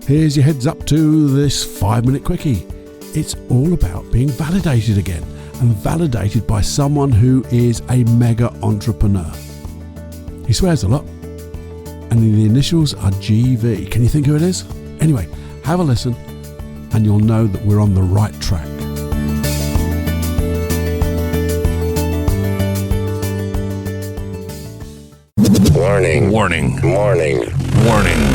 Here's your heads up to this 5-minute quickie. It's all about being validated again, and validated by someone who is a mega entrepreneur. He swears a lot, and the initials are GV. Can you think who it is? Anyway, have a listen and you'll know that we're on the right track. Warning. Warning. Warning. Warning.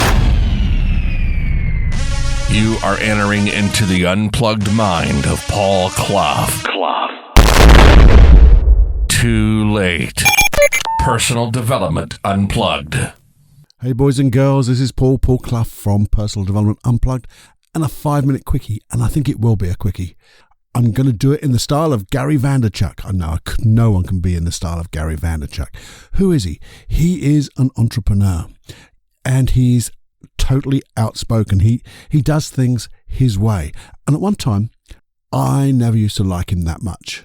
You are entering into the unplugged mind of Paul Clough. Too late. Personal Development Unplugged. Hey boys and girls, this is Paul Clough from Personal Development Unplugged, and a 5-minute quickie, and I think it will be a quickie. I'm going to do it in the style of Gary Vanderchuck. I know no one can be in the style of Gary Vanderchuck. Who is he? He is an entrepreneur, and he's totally outspoken. He does things his way. And at one time, I never used to like him that much.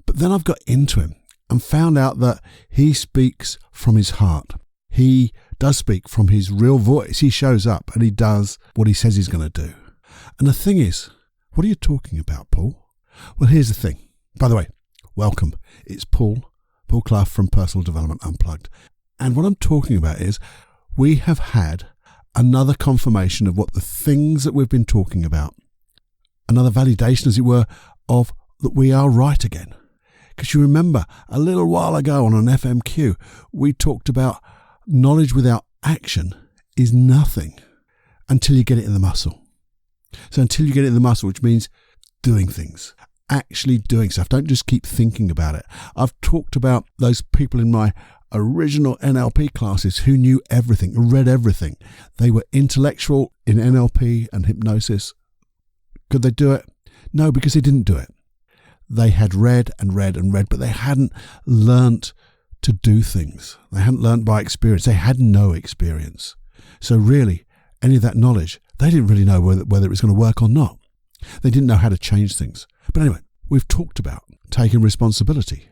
But then I've got into him and found out that he speaks from his heart. He does speak from his real voice. He shows up and he does what he says he's going to do. And the thing is, what are you talking about, Paul? Well, here's the thing. By the way, welcome. It's Paul Clough from Personal Development Unplugged. And what I'm talking about is we have had another confirmation of what the things that we've been talking about, another validation, as it were, of that we are right again. Because you remember a little while ago on an FMQ, we talked about knowledge without action is nothing until you get it in the muscle. So until you get it in the muscle, which means doing things, actually doing stuff. Don't just keep thinking about it. I've talked about those people in my original NLP classes who knew everything, read everything. They were intellectual in NLP and hypnosis. Could they do it? No, because they didn't do it. They had read and read and read, but they hadn't learnt to do things. They hadn't learnt by experience. They had no experience. So really, any of that knowledge, they didn't really know whether it was going to work or not. They didn't know how to change things. But anyway, we've talked about taking responsibility.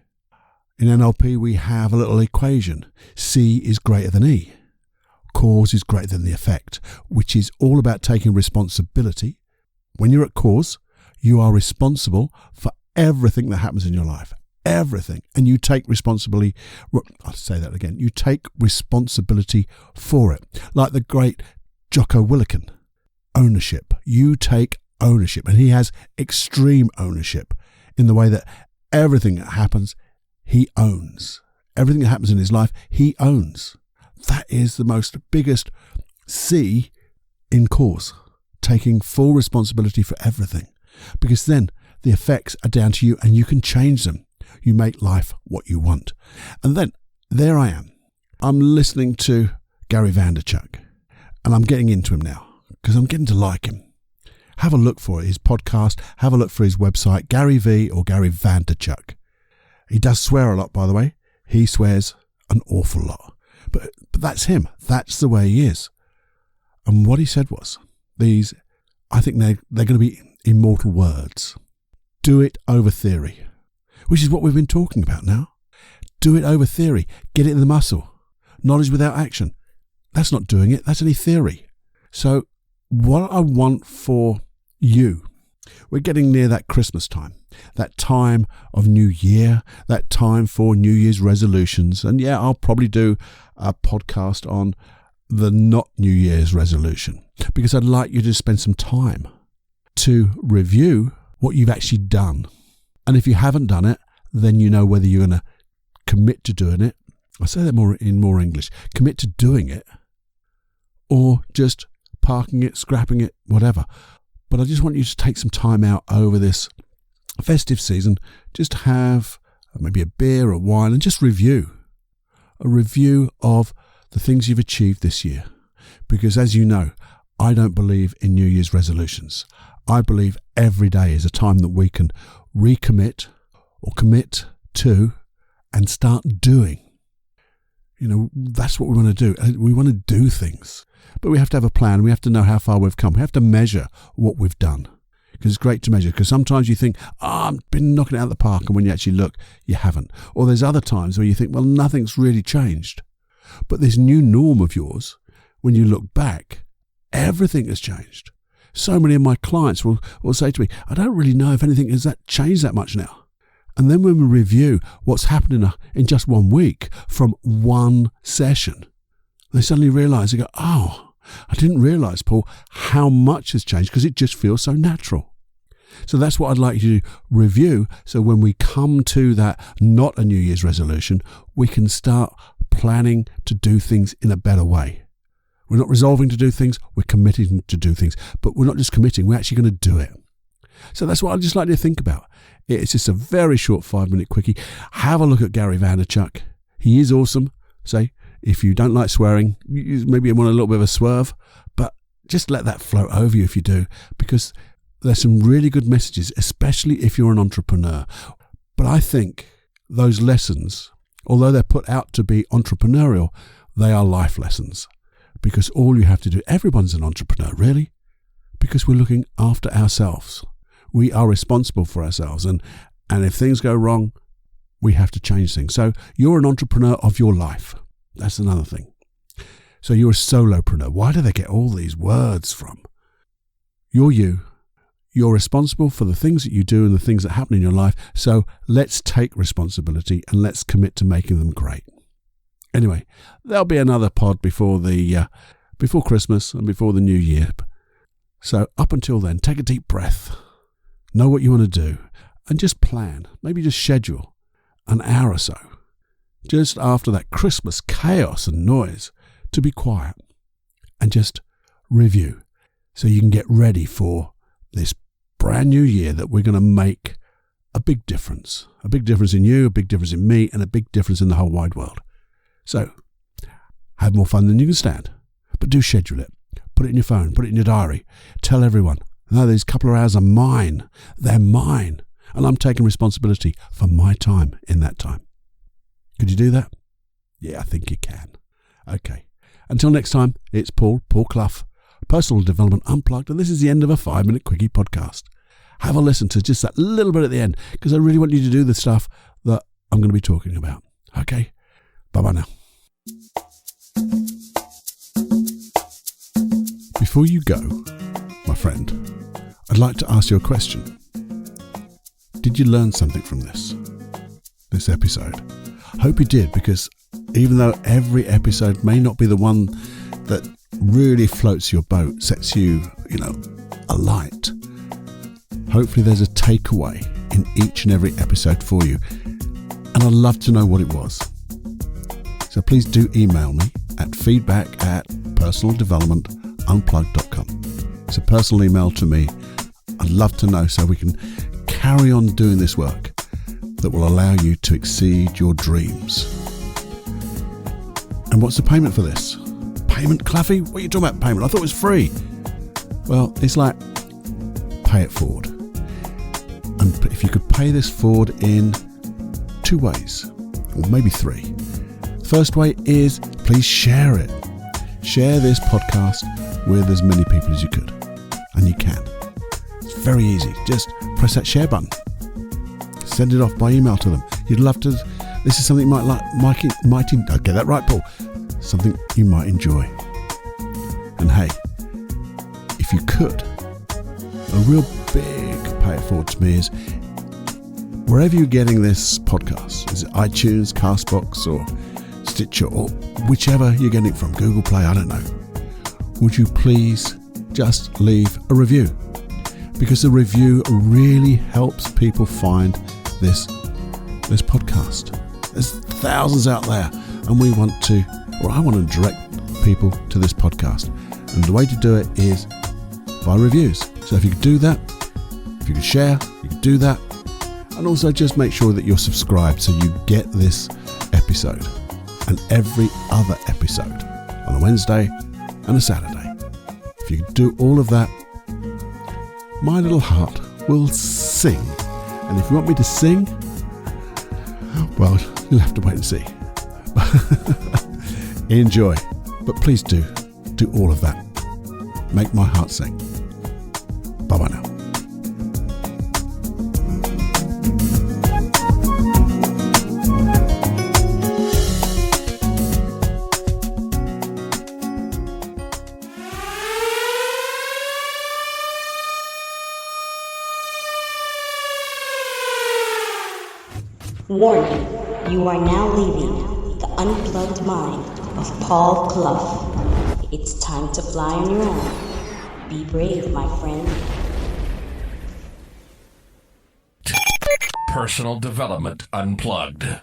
In NLP, we have a little equation. C is greater than E. Cause is greater than the effect, which is all about taking responsibility. When you're at cause, you are responsible for everything that happens in your life. Everything. And you take responsibility. I'll say that again. You take responsibility for it. Like the great Jocko Willink. Ownership. You take ownership. And he has extreme ownership in the way that everything that happens, he owns. Everything that happens in his life, he owns. That is the biggest C in cause. Taking full responsibility for everything. Because then the effects are down to you and you can change them. You make life what you want. And then there I am. I'm listening to Gary Vanderchuck and I'm getting into him now because I'm getting to like him. Have a look for his podcast. Have a look for his website, Gary V or Gary Vanderchuck. He does swear a lot, by the way. He swears an awful lot. But that's him. That's the way he is. And what he said was, I think they're going to be immortal words. Do it over theory, which is what we've been talking about now. Do it over theory. Get it in the muscle. Knowledge without action. That's not doing it. That's only theory. So what I want for you, we're getting near that Christmas time, that time of New Year, that time for New Year's resolutions. And yeah, I'll probably do a podcast on the not New Year's resolution because I'd like you to spend some time to review what you've actually done. And if you haven't done it, then you know whether you're going to commit to doing it. I say that in more English. Commit to doing it or just parking it, scrapping it, whatever. But I just want you to take some time out over this festive season, just have maybe a beer or wine and just review. A review of the things you've achieved this year. Because as you know, I don't believe in New Year's resolutions. I believe every day is a time that we can recommit or commit to and start doing. You know, that's what we want to do. We want to do things, but we have to have a plan. We have to know how far we've come. We have to measure what we've done because it's great to measure. Because sometimes you think, I've been knocking it out of the park. And when you actually look, you haven't. Or there's other times where you think, well, nothing's really changed. But this new norm of yours, when you look back, everything has changed. So many of my clients will say to me, I don't really know if anything has changed that much now. And then when we review what's happened in just 1 week from one session, they suddenly realise, they go, oh, I didn't realise, Paul, how much has changed, because it just feels so natural. So that's what I'd like you to review. So when we come to that, not a New Year's resolution, we can start planning to do things in a better way. We're not resolving to do things, we're committing to do things. But we're not just committing, we're actually going to do it. So that's what I'd just like you to think about. It's just a very short 5-minute quickie. Have a look at Gary Vanderchuck. He is awesome. Say, if you don't like swearing, you maybe want a little bit of a swerve, but just let that float over you if you do, because there's some really good messages, especially if you're an entrepreneur. But I think those lessons, although they're put out to be entrepreneurial, they are life lessons. Because all you have to do, everyone's an entrepreneur, really, because we're looking after ourselves. We are responsible for ourselves. And if things go wrong, we have to change things. So you're an entrepreneur of your life. That's another thing. So you're a solopreneur. Why do they get all these words from? You're you. You're responsible for the things that you do and the things that happen in your life. So let's take responsibility and let's commit to making them great. Anyway, there'll be another pod before Christmas and before the new year. So up until then, take a deep breath. Know what you want to do and just plan. Maybe just schedule an hour or so just after that Christmas chaos and noise to be quiet and just review so you can get ready for this brand new year that we're going to make a big difference in you, a big difference in me, and a big difference in the whole wide world. So have more fun than you can stand, but do schedule it. Put it in your phone, put it in your diary. Tell everyone, no, these couple of hours are mine. They're mine. And I'm taking responsibility for my time in that time. Could you do that? Yeah, I think you can. Okay. Until next time, it's Paul Clough, Personal Development Unplugged, and this is the end of a 5-minute quickie podcast. Have a listen to just that little bit at the end, because I really want you to do the stuff that I'm going to be talking about. Okay? Bye-bye now. Before you go, my friend, I'd like to ask you a question. Did you learn something from this episode? I hope you did, because even though every episode may not be the one that really floats your boat, sets you, alight, hopefully there's a takeaway in each and every episode for you. And I'd love to know what it was. So please do email me at feedback@personaldevelopmentunplugged.com. It's a personal email to me. I'd love to know so we can carry on doing this work that will allow you to exceed your dreams. And what's the payment for this? Payment, Cluffy? What are you talking about, payment? I thought it was free. Well, it's like pay it forward. And if you could pay this forward in 2 ways, or maybe 3. First way is please share it. Share this podcast with as many people as you could. And you can. It's very easy. Just press that share button. Send it off by email to them. You'd love to. This is something you might get that right, Paul. Something you might enjoy. And hey, if you could, a real big pay it forward to me is wherever you're getting this podcast, is it iTunes, Castbox, or Stitcher, or whichever you're getting it from, Google Play, I don't know. Would you please just leave a review? Because the review really helps people find this podcast. There's thousands out there, and I want to direct people to this podcast. And the way to do it is by reviews. So if you could do that, if you could share, you could do that. And also just make sure that you're subscribed so you get this episode and every other episode on a Wednesday and a Saturday. If you could do all of that, my little heart will sing. And if you want me to sing, well, you'll have to wait and see. Enjoy. But please do all of that. Make my heart sing. Bye-bye now. Warning, you are now leaving the unplugged mind of Paul Clough. It's time to fly on your own. Be brave, my friend. Personal Development Unplugged.